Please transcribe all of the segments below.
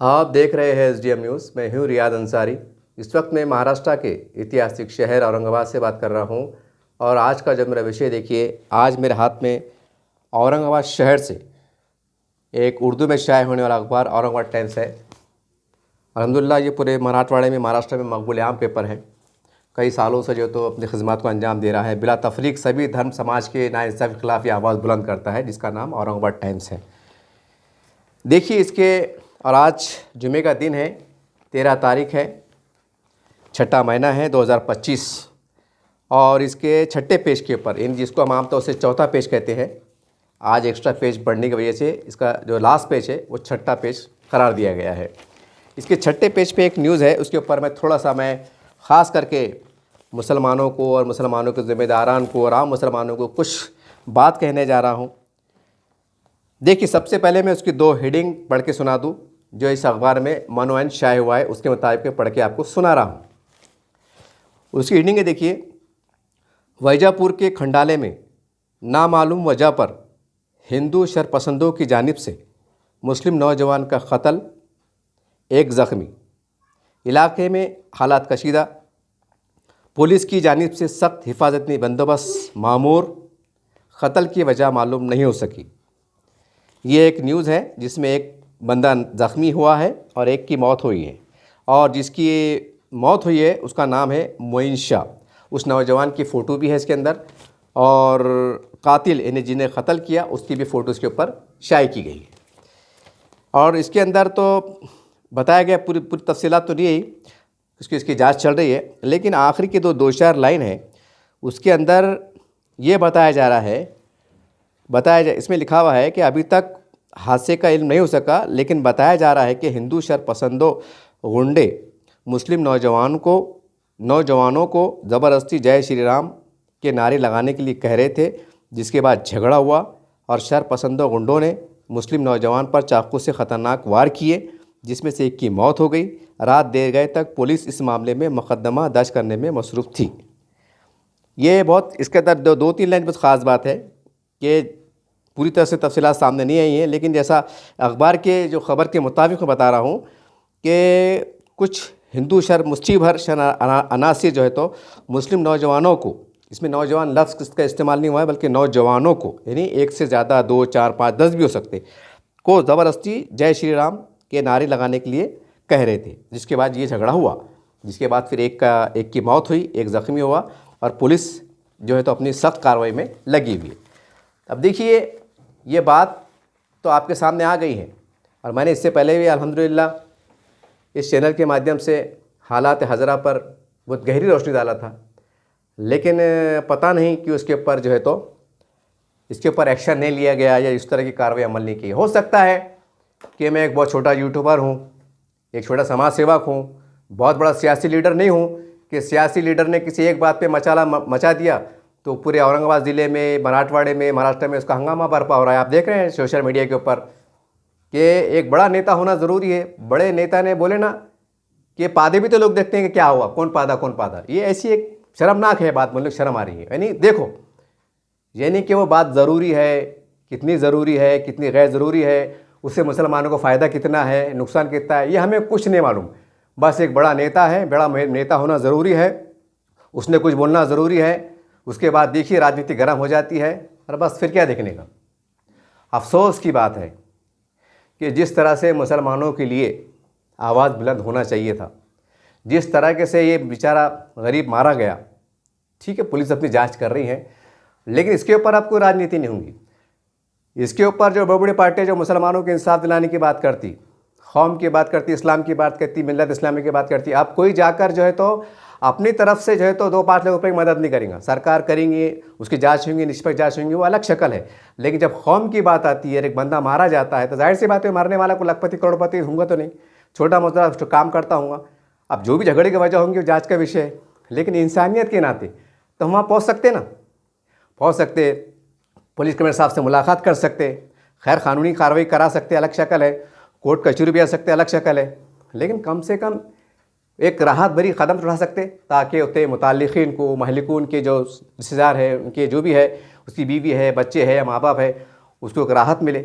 आप देख रहे हैं एसडीएम न्यूज़। मैं हूँ रियाद अंसारी। इस वक्त मैं महाराष्ट्र के ऐतिहासिक शहर औरंगाबाद से बात कर रहा हूँ। और आज का जो मेरा विषय देखिए, आज मेरे हाथ में औरंगाबाद शहर से एक उर्दू में शाये होने वाला अखबार औरंगाबाद टाइम्स है। अल्हम्दुलिल्लाह ये पूरे मराठवाड़े में, महाराष्ट्र में मकबूल आम पेपर है। कई सालों से जो तो अपनी खिदमत को अंजाम दे रहा है। बिला तफरीक सभी धर्म समाज के नाइंसाफ़ी के खिलाफ ये आवाज़ बुलंद करता है, जिसका नाम औरंगाबाद टाइम्स है। देखिए इसके, और आज जुमे का दिन है, 13 तारीख है, छठा महीना है 2025। और इसके छठे पेज के ऊपर, इन जिसको हम आमतौर से चौथा पेज कहते हैं, आज एक्स्ट्रा पेज बढ़ने की वजह से इसका जो लास्ट पेज है वो छठा पेज करार दिया गया है। इसके छठे पेज पे एक न्यूज़ है, उसके ऊपर मैं थोड़ा सा ख़ास करके मुसलमानों को और मुसलमानों के ज़िम्मेदारान को और आम मुसलमानों को कुछ बात कहने जा रहा हूँ। देखिए, सबसे पहले मैं उसकी 2 हेडिंग पढ़ के सुना दूँ जो इस अखबार में मनोनयन शाये हुआ है, उसके मुताबिक पढ़ के आपको सुना रहा हूँ। उसकी हेडिंग है, देखिए, वैजापुर के खंडाले में नामालूम वजह पर हिंदू शरपसंदों की जानिब से मुस्लिम नौजवान का कत्ल, 1 ज़ख्मी। इलाके में हालात कशीदा, पुलिस की जानिब से सख्त हिफाजती बंदोबस्त मामूर, कत्ल की वजह मालूम नहीं हो सकी। ये एक न्यूज़ है जिसमें एक बंदा ज़ख्मी हुआ है और एक की मौत हुई है। और जिसकी मौत हुई है उसका नाम है मोइन शाह। उस नौजवान की फ़ोटो भी है इसके अंदर, और कातिल यानी जिन्हें कत्ल किया उसकी भी फ़ोटो इसके ऊपर शाये की गई है। और इसके अंदर तो बताया गया, पूरी तफसीलात तो नहीं है, इसकी जांच चल रही है। लेकिन आखिरी की 2-4 लाइन है, उसके अंदर ये बताया जा रहा है, इसमें लिखा हुआ है कि अभी तक हादसे का इल्म नहीं हो सका, लेकिन बताया जा रहा है कि हिंदू शरपसंदों गुंडे मुस्लिम नौजवानों को ज़बरदस्ती जय श्री राम के नारे लगाने के लिए कह रहे थे, जिसके बाद झगड़ा हुआ और शरपसंदों गुंडों ने मुस्लिम नौजवान पर चाकू से ख़तरनाक वार किए, जिसमें से एक की मौत हो गई। रात देर गए तक पुलिस इस मामले में मुकदमा दर्ज करने में मसरूफ़ थी। ये बहुत, इसके अंदर 2-3 लाइन बहुत ख़ास बात है कि पूरी तरह से तफसीलात सामने नहीं आई हैं, लेकिन जैसा अखबार के जो ख़बर के मुताबिक मैं बता रहा हूँ कि कुछ हिंदू मुस्लिम अनासिर जो है तो मुस्लिम नौजवानों को, इसमें नौजवान लफ्ज़ का इस्तेमाल नहीं हुआ है, बल्कि नौजवानों को, यानी एक से ज़्यादा 2, 4, 5, 10 भी हो सकते, को ज़बरदस्ती जय श्री राम के नारे लगाने के लिए कह रहे थे। जिसके बाद ये झगड़ा हुआ, जिसके बाद फिर एक की मौत हुई, 1 ज़ख्मी हुआ, और पुलिस जो है तो अपनी सख्त कार्रवाई में लगी हुई है। अब देखिए, ये बात तो आपके सामने आ गई है, और मैंने इससे पहले भी अल्हम्दुलिल्लाह इस चैनल के माध्यम से हालात हज़रा पर बहुत गहरी रोशनी डाला था। लेकिन पता नहीं कि उसके ऊपर जो है तो इसके ऊपर एक्शन नहीं लिया गया या इस तरह की कार्रवाई अमल नहीं की। हो सकता है कि मैं एक बहुत छोटा यूट्यूबर हूँ, एक छोटा समाज सेवक हूँ, बहुत बड़ा सियासी लीडर नहीं हूँ कि सियासी लीडर ने किसी एक बात पे मचा दिया तो पूरे औरंगाबाद ज़िले में, मराठवाड़े में, महाराष्ट्र में उसका हंगामा बरपा हो रहा है। आप देख रहे हैं सोशल मीडिया के ऊपर कि एक बड़ा नेता होना ज़रूरी है। बड़े नेता ने बोले ना कि पादे भी तो लोग देखते हैं कि क्या हुआ, कौन पादा। ये ऐसी एक शर्मनाक है बात, मतलब शर्म आ रही है। यानी देखो, यानी कि वो बात ज़रूरी है, कितनी ज़रूरी है, कितनी गैर ज़रूरी है, उससे मुसलमानों को फ़ायदा कितना है, नुकसान कितना है, ये हमें कुछ नहीं मालूम। बस एक बड़ा नेता है, बड़ा नेता होना ज़रूरी है, उसने कुछ बोलना ज़रूरी है। उसके बाद देखिए राजनीति गर्म हो जाती है, और बस फिर क्या देखने का। अफसोस की बात है कि जिस तरह से मुसलमानों के लिए आवाज़ बुलंद होना चाहिए था, जिस तरह से ये बेचारा गरीब मारा गया, ठीक है, पुलिस अपनी जांच कर रही है, लेकिन इसके ऊपर अब कोई राजनीति नहीं होगी। इसके ऊपर जो बड़ी बड़ी पार्टियाँ जो मुसलमानों के इंसाफ दिलाने की बात करती, कौम की बात करती, इस्लाम की बात करती, मिल्लत इस्लामी की बात करती, अब कोई जाकर जो है तो अपनी तरफ से जो है तो 2-5 लाख रुपये की मदद नहीं करेंगे। सरकार करेंगी, उसकी जांच होंगी, निष्पक्ष जांच होंगी, वो अलग शक्ल है। लेकिन जब कौम की बात आती है, एक बंदा मारा जाता है, तो जाहिर सी बात है मरने वाला को लखपति करोड़पति होगा तो नहीं, छोटा मोटा काम करता हूँगा। अब जो भी झगड़े की वजह होंगी वो जाँच का विषय है, लेकिन इंसानियत के नाते तो हम वहाँ पहुँच सकते ना, पहुँच सकते, पुलिस कमिश्नर साहब से मुलाकात कर सकते, खैर कानूनी कार्रवाई करा सकते, अलग शक्ल है, कोर्ट कचहरी भी आ सकते, अलग शक्ल है। लेकिन कम से कम एक राहत भरी कदम उठा सकते, ताकि उतने मुताल्लिक़ीन को, महलिकून के जो रिश्तेदार है, उनके जो भी है, उसकी बीवी है, बच्चे हैं, माँ बाप है, उसको एक राहत मिले।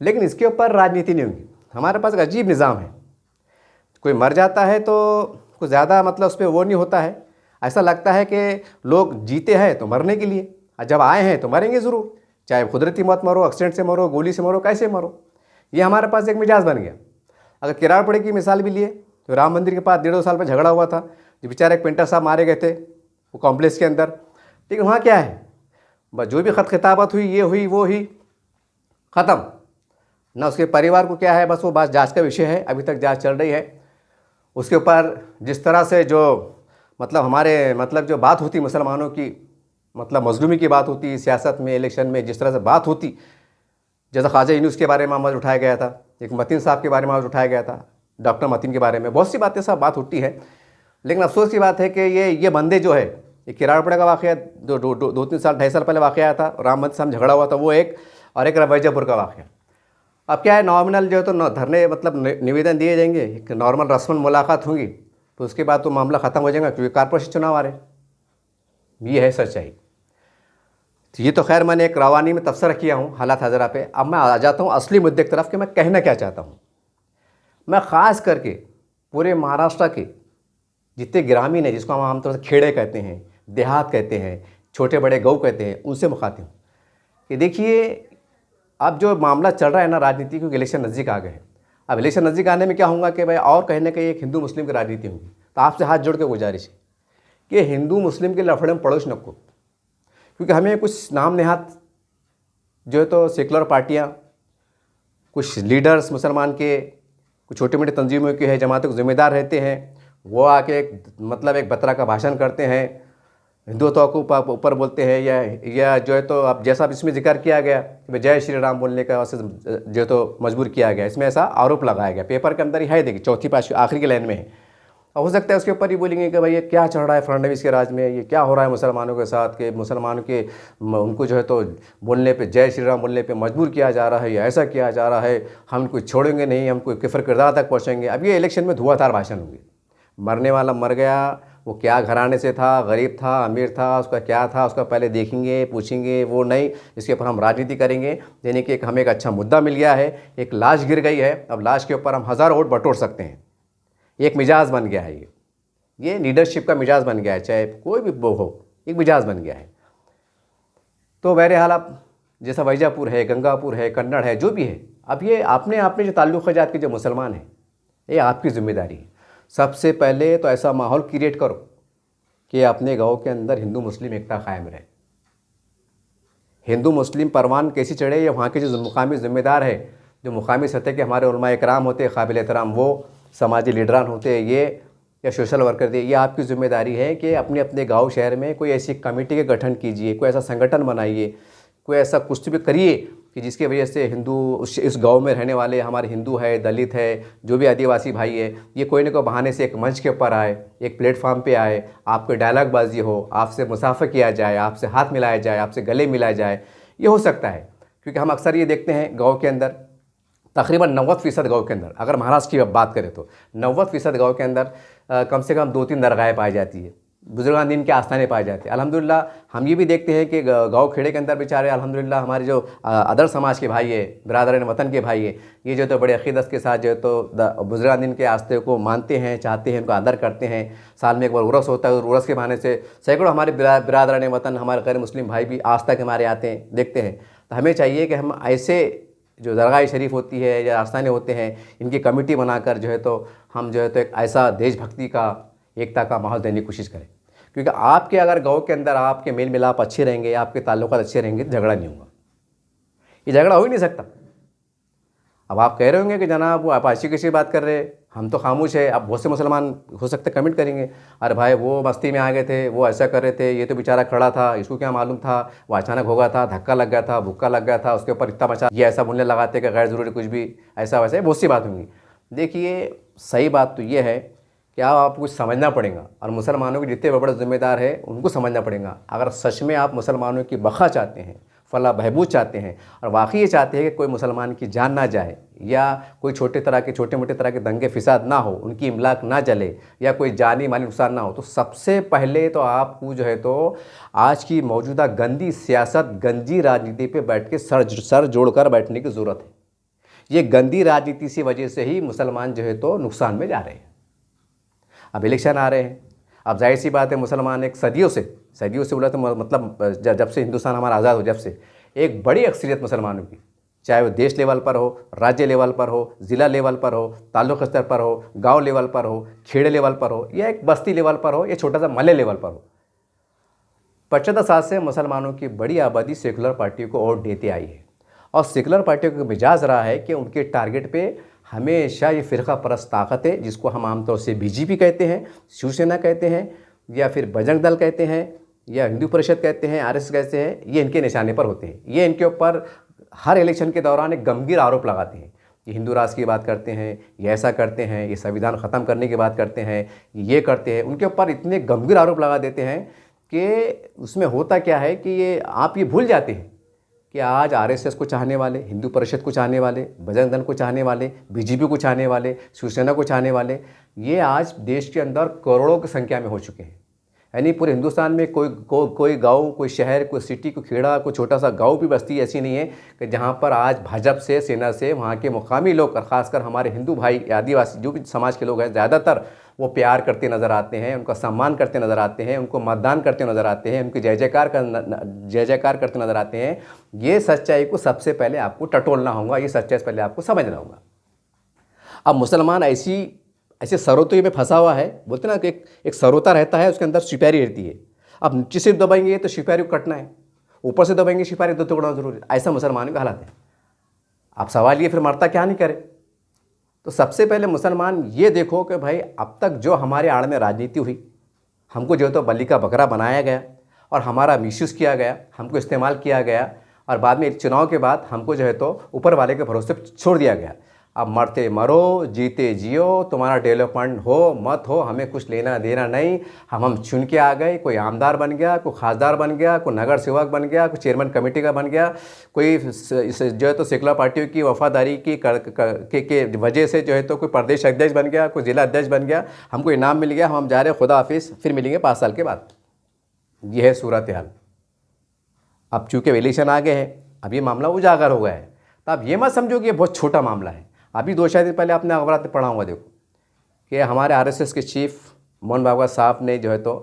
लेकिन इसके ऊपर राजनीति नहीं होगी। हमारे पास एक अजीब निज़ाम है, कोई मर जाता है तो कुछ ज़्यादा मतलब उस पर वो नहीं होता है। ऐसा लगता है कि लोग जीते हैं तो मरने के लिए, और जब आए हैं तो मरेंगे ज़रूर, चाहे कुदरती मौत मरो, एक्सीडेंट से मरो, गोली से मरो, कैसे मरो। ये हमारे पास एक मिजाज बन गया। अगर किराड़पड़े की मिसाल भी लिए तो राम मंदिर के पास 1.5-2 साल में झगड़ा हुआ था, जो बेचारे एक पेंटर साहब मारे गए थे वो कॉम्प्लेक्स के अंदर। लेकिन वहाँ क्या है, बस जो भी ख़त खिताबत हुई, ये हुई वो हुई, ख़त्म ना। उसके परिवार को क्या है, बस वो बात जांच का विषय है, अभी तक जांच चल रही है। उसके ऊपर जिस तरह से जो मतलब हमारे मतलब जो बात होती मुसलमानों की, मतलब मजलूमी की बात होती सियासत में, इलेक्शन में, जिस तरह से बात होती, जैसा ख्वाजा यूनुस के बारे में आवाज़ उठाया गया था, एक मतीन साहब के बारे में आवाज़ उठाया गया था, डॉक्टर मतीन के बारे में, बहुत सी बातें सब बात होती है। लेकिन अफसोस की बात है कि ये बंदे जो है, ये किराड़पड़े का वाक़या 2-3 साल 2.5 साल पहले वाक़या था, राम मंदिर साहब झगड़ा हुआ था वो एक, और एक वैजापुर का वाक़या। अब क्या है, नॉमिनल जो है तो धरने मतलब निवेदन दिए जाएंगे, एक नॉर्मल रस्मन मुलाकात होंगी, तो उसके बाद तो मामला ख़त्म हो जाएगा, क्योंकि कॉर्पोरेशन चुनाव आ रहे। ये है सच्चाई। तो ये तो खैर मैंने एक रवानी में तबसरा किया हूँ हालात हज़रा पे। अब मैं आ जाता हूँ असली मुद्दे की तरफ कि मैं कहना क्या चाहता हूँ। मैं ख़ास करके पूरे महाराष्ट्र के जितने ग्रामीण हैं, जिसको हम आमतौर से खेड़े कहते हैं, देहात कहते हैं, छोटे बड़े गाँव कहते हैं, उनसे मुखातिब हूँ कि देखिए अब जो मामला चल रहा है ना राजनीति, क्योंकि इलेक्शन नज़दीक आ गए हैं। अब इलेक्शन नज़दीक आने में क्या होगा कि भाई और कहने का एक हिंदू मुस्लिम की राजनीति होगी। तो आपसे हाथ जोड़ के गुजारिश है कि हिंदू मुस्लिम के लफड़े में पड़ोस नको, क्योंकि हमें कुछ नाम नेहात जो है तो सेकुलर पार्टियाँ, कुछ लीडर्स मुसलमान के, कुछ छोटे मोटे तंजीमों के हैं, जमातों के ज़िम्मेदार रहते हैं, वो आके एक बतरा का भाषण करते हैं, हिंदुत्व को ऊपर बोलते हैं, या जो है तो अब जैसा इसमें जिक्र किया गया कि जय श्री राम बोलने का वैसे जो है तो मजबूर किया गया, इसमें ऐसा आरोप लगाया गया, पेपर के अंदर ही है, देखिए चौथी पाँचवीं आखिरी की लाइन में है। हो सकता है उसके ऊपर ही बोलेंगे कि भाई ये क्या चल रहा है फडणवीस के राज में, ये क्या हो रहा है मुसलमानों के साथ, के मुसलमानों के उनको जो है तो बोलने पे, जय श्री राम बोलने पे मजबूर किया जा रहा है, या ऐसा किया जा रहा है, हम इनको छोड़ेंगे नहीं, हम कोई किफर किरदार तक पहुँचेंगे। अब ये इलेक्शन में धुआंधार भाषण होंगे, मरने वाला मर गया, वो क्या घराने से था, गरीब था, अमीर था, उसका क्या था, उसका पहले देखेंगे, पूछेंगे, वो नहीं, इसके ऊपर हम राजनीति करेंगे। यानी कि हमें एक अच्छा मुद्दा मिल गया है, एक लाश गिर गई है, अब लाश के ऊपर हम हज़ारों वोट बटोर सकते हैं। एक मिजाज बन गया है, ये लीडरशिप का मिजाज बन गया है, चाहे कोई भी वो हो, एक मिजाज बन गया है। तो बहरहाल आप जैसा वैजापुर है, गंगापुर है, कन्नड़ है, जो भी है, अब ये आपने जो ताल्लुक़ जात के जो मुसलमान हैं, ये आपकी ज़िम्मेदारी है। सबसे पहले तो ऐसा माहौल क्रिएट करो कि अपने गांव के अंदर हिंदू मुस्लिम एकता कायम रहे। हिंदू मुस्लिम परवान कैसी चढ़े, ये वहाँ के जो मुकामी ज़िम्मेदार है, जो मुकामी सतह के हमारे उलमा इकराम होते हैं, काबिल एहतराम, वो समाजी लीडरान होते हैं, ये या सोशल वर्कर दे, ये आपकी ज़िम्मेदारी है कि अपने अपने गांव शहर में कोई ऐसी कमेटी का गठन कीजिए, कोई ऐसा संगठन बनाइए, कोई ऐसा कुछ भी करिए कि जिसकी वजह से हिंदू इस गांव में रहने वाले हमारे हिंदू है, दलित है, जो भी आदिवासी भाई है, ये कोई न कोई बहाने से एक मंच के ऊपर आए, एक प्लेटफॉर्म पे आए, आपको डायलॉगबाजी हो, आपसे मुसाफा किया जाए, आपसे हाथ मिलाया जाए, आपसे गले मिलाया जाए। ये हो सकता है, क्योंकि हम अक्सर ये देखते हैं गाँव के अंदर तकरीबन 90% गाँव के अंदर, अगर महाराष्ट्र की बात करें तो 90% गाँव के अंदर कम से कम 2-3 दरगाहें पाई जाती है, बुजुर्गान दीन के आस्थाने पाए जाते हैं। अल्हम्दुलिल्लाह हम ये भी देखते हैं कि गांव खेड़े के अंदर बेचारे अल्हम्दुलिल्लाह हमारे जो अदर समाज के भाई है, बिरादरान वतन के भाई है, ये जो तो बड़े अक़ीदत के साथ जो है तो बुजुर्गान दीन के आस्थे को मानते हैं, चाहते हैं, उनको आदर करते हैं। साल में एक बार उर्स होता है, उर्स के बहाने से सैकड़ों हमारे बिरादरान वतन, हमारे गैर मुस्लिम भाई भी आस्था के हमारे आते हैं, देखते हैं। तो हमें चाहिए कि हम ऐसे जो दरगाह शरीफ होती है या आस्थाने होते हैं, इनकी कमेटी बनाकर जो है तो हम जो है तो एक ऐसा देशभक्ति का, एकता का माहौल देने की कोशिश करें। क्योंकि आपके अगर गांव के अंदर आपके मेल मिलाप अच्छे रहेंगे, आपके ताल्लुकात अच्छे रहेंगे, तो झगड़ा नहीं होगा। ये झगड़ा हो ही नहीं सकता। अब आप कह रहे होंगे कि जनाब वो आप ऐसी कैसी बात कर रहे हैं, हम तो खामोश है। अब बहुत से मुसलमान हो सकते कमेंट करेंगे, अरे भाई वो मस्ती में आ गए थे, वो ऐसा कर रहे थे, ये तो बेचारा खड़ा था, इसको क्या मालूम था, वो अचानक हो गया था, धक्का लग गया था, भुक्का लग गया था, उसके ऊपर इतना मचा, ये ऐसा बोलने लगाते कि गैर ज़रूरी कुछ भी ऐसा वैसा, बहुत सी बात होंगी। देखिए सही बात तो ये है कि आपको कुछ समझना पड़ेगा, और मुसलमानों के जितने बड़े ज़िम्मेदार है उनको समझना पड़ेगा। अगर सच में आप मुसलमानों की बखा चाहते हैं, फलाह बहबूद चाहते हैं, और वाकई ये चाहते हैं कि कोई मुसलमान की जान ना जाए, या कोई छोटे मोटे तरह के दंगे फिसाद ना हो, उनकी इमलाक ना जले, या कोई जानी माली नुकसान ना हो, तो सबसे पहले तो आपको जो है तो आज की मौजूदा गंदी सियासत, गंदी राजनीति पे बैठ के सर जोड़कर बैठने की ज़रूरत है। ये गंदी राजनीति की वजह से ही मुसलमान जो है तो नुकसान में जा रहे हैं। अब इलेक्शन आ रहे हैं, अब जाहिर सी बात है मुसलमान एक सदियों से बोला तो मतलब जब से हिंदुस्तान हमारा आज़ाद हो, जब से एक बड़ी अक्सरियत मुसलमानों की, चाहे वो देश लेवल पर हो, राज्य लेवल पर हो, ज़िला लेवल पर हो, ताल्लुक स्तर पर हो, गांव लेवल पर हो, खेड़े लेवल पर हो, या एक बस्ती लेवल पर हो, या छोटा सा महल्ले लेवल पर हो, 75 साल से मुसलमानों की बड़ी आबादी सेकुलर पार्टी को वोट देते आई है। और सेकुलर पार्टियों का मिजाज रहा है कि उनके टारगेट पे हमेशा ये फ़िरका परस्त ताकत है, जिसको हम आमतौर से बीजेपी कहते हैं, शिवसेना कहते हैं, या फिर बजरंग दल कहते हैं, या हिंदू परिषद कहते हैं, आरएसएस कहते हैं, ये इनके निशाने पर होते हैं। ये इनके ऊपर हर इलेक्शन के दौरान एक गंभीर आरोप लगाते हैं, ये हिंदू राष्ट्र की बात करते हैं, ये ऐसा करते हैं, ये संविधान ख़त्म करने की बात करते हैं, ये करते हैं। उनके ऊपर इतने गंभीर आरोप लगा देते हैं कि उसमें होता क्या है कि ये आप ये भूल जाते हैं कि आज आरएसएस को चाहने वाले, हिंदू परिषद को चाहने वाले, बजरंग दल को चाहने वाले, बीजेपी को चाहने वाले, शिवसेना को चाहने वाले, ये आज देश के अंदर करोड़ों की संख्या में हो चुके हैं। यानी पूरे हिंदुस्तान में कोई गांव, कोई शहर, कोई सिटी, कोई खेड़ा, कोई छोटा सा गांव भी बस्ती ऐसी नहीं है कि जहां पर आज भाजपा से, सेना से, वहां के मुकामी लोग, खासकर हमारे हिंदू भाई, आदिवासी जो भी समाज के लोग हैं, ज़्यादातर वो प्यार करते नज़र आते हैं, उनका सम्मान करते नज़र आते हैं, उनको मतदान करते नज़र आते हैं, उनकी जय जयकार करते नज़र आते हैं। ये सच्चाई को सबसे पहले आपको टटोलना होगा, ये सच्चाई से पहले आपको समझना होगा। अब मुसलमान ऐसे सरोते में फंसा हुआ है, बोलते ना कि एक सरोता रहता है, उसके अंदर सिपाही रहती है। अब नीचे से दबाएंगे तो सिपाही को कटना है, ऊपर से दबाएंगे सिपाही तो तोड़ना जरूरी है। ऐसा मुसलमानों का हालत है। अब सवाल ये फिर मरता क्या नहीं करे। तो सबसे पहले मुसलमान ये देखो कि भाई अब तक जो हमारे आड़ में राजनीति हुई, हमको जो तो बलि का बकरा बनाया गया और हमारा मिसयूज़ किया गया, हमको इस्तेमाल किया गया, और बाद में चुनाव के बाद हमको जो है तो ऊपर वाले के भरोसे छोड़ दिया गया। अब मरते मरो, जीते जियो, तुम्हारा डेवलपमेंट हो मत हो, हमें कुछ लेना देना नहीं। हम चुन के आ गए, कोई आमदार बन गया, कोई खासदार बन गया, कोई नगर सेवक बन गया, कोई चेयरमैन कमेटी का बन गया, कोई जो है तो सेकुलर पार्टियों की वफादारी के वजह से जो है तो कोई प्रदेश अध्यक्ष बन गया, कोई जिला अध्यक्ष बन गया, हमको इनाम मिल गया, हम जा रहे खुदा हाफिज़, फिर मिलेंगे 5 साल के बाद। ये है सूरत हाल। अब चूँकि इलेक्शन आ गए हैं, अब ये मामला उजागर हो गया है, तो आप ये मत समझो कि ये बहुत छोटा मामला है। अभी 2-4 दिन पहले आपने अखबार में पढ़ा होगा, देखो कि हमारे आरएसएस के चीफ मोहन भागवत साहब ने जो है तो